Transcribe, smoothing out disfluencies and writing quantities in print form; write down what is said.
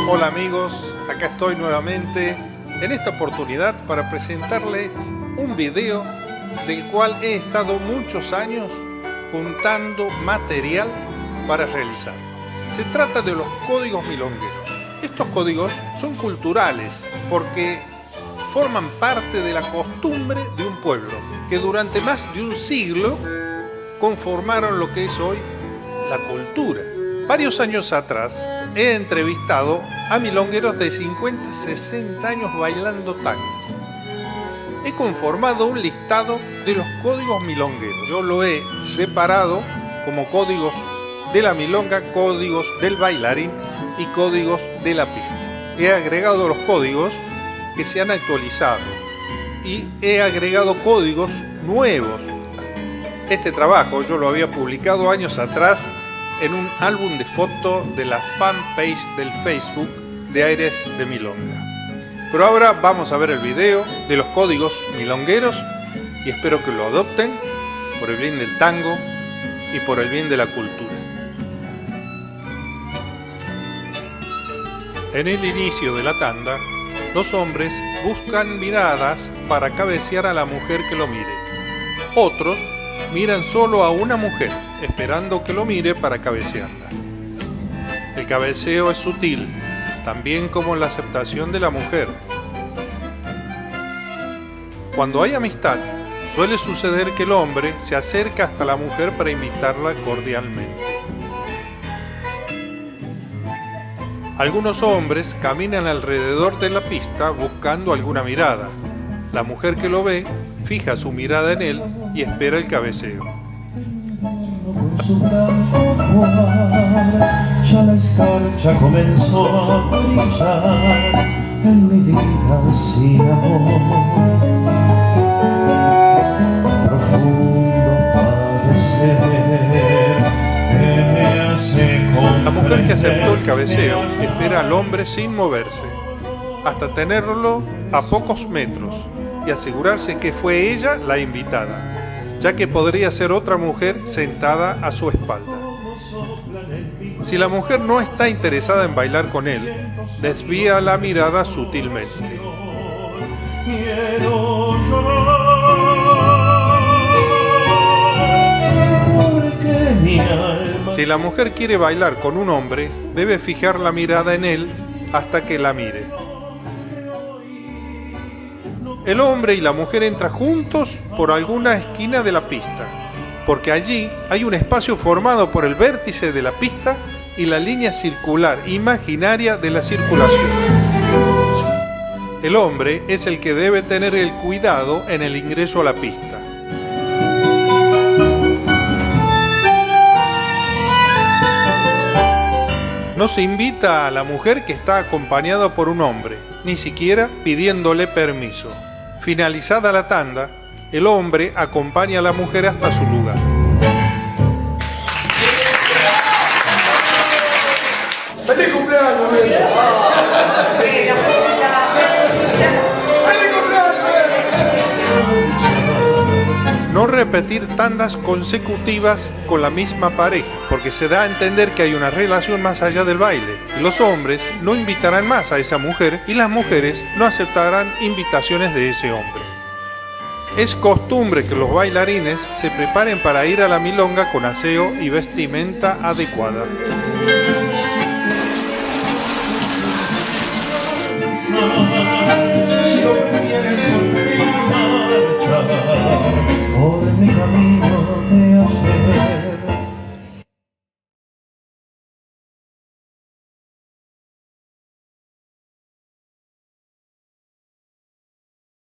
Hola amigos, acá estoy nuevamente en esta oportunidad para presentarles un video del cual he estado muchos años juntando material para realizar. Se trata de los códigos milongueros. Estos códigos son culturales porque forman parte de la costumbre de un pueblo que durante más de un siglo conformaron lo que es hoy la cultura. Varios años atrás he entrevistado a milongueros de 50, 60 años bailando tango. He conformado un listado de los códigos milongueros. Yo lo he separado como códigos de la milonga, códigos del bailarín y códigos de la pista. He agregado los códigos que se han actualizado y he agregado códigos nuevos. Este trabajo yo lo había publicado años atrás en un álbum de fotos de la fanpage del Facebook de Aires de Milonga. Pero ahora vamos a ver el video de los códigos milongueros y espero que lo adopten por el bien del tango y por el bien de la cultura. En el inicio de la tanda, los hombres buscan miradas para cabecear a la mujer que lo mire. Otros miran solo a una mujer, esperando que lo mire para cabecearla. El cabeceo es sutil, también como la aceptación de la mujer. Cuando hay amistad, suele suceder que el hombre se acerca hasta la mujer para invitarla cordialmente. Algunos hombres caminan alrededor de la pista buscando alguna mirada. La mujer que lo ve fija su mirada en él y espera el cabeceo. Ya la escarcha comenzó a brillar en mi vida sin amor. Profundo padecer que me hace comprender. La mujer que aceptó el cabeceo espera al hombre sin moverse, hasta tenerlo a pocos metros y asegurarse que fue ella la invitada, ya que podría ser otra mujer sentada a su espalda. Si la mujer no está interesada en bailar con él, desvía la mirada sutilmente. Si la mujer quiere bailar con un hombre, debe fijar la mirada en él hasta que la mire. El hombre y la mujer entran juntos por alguna esquina de la pista, porque allí hay un espacio formado por el vértice de la pista y la línea circular imaginaria de la circulación. El hombre es el que debe tener el cuidado en el ingreso a la pista. No se invita a la mujer que está acompañada por un hombre, ni siquiera pidiéndole permiso. Finalizada la tanda, el hombre acompaña a la mujer hasta su lugar. ¡Feliz cumpleaños! ¡Feliz cumpleaños! No repetir tandas consecutivas con la misma pareja, porque se da a entender que hay una relación más allá del baile. Y los hombres no invitarán más a esa mujer y las mujeres no aceptarán invitaciones de ese hombre. Es costumbre que los bailarines se preparen para ir a la milonga con aseo y vestimenta adecuada.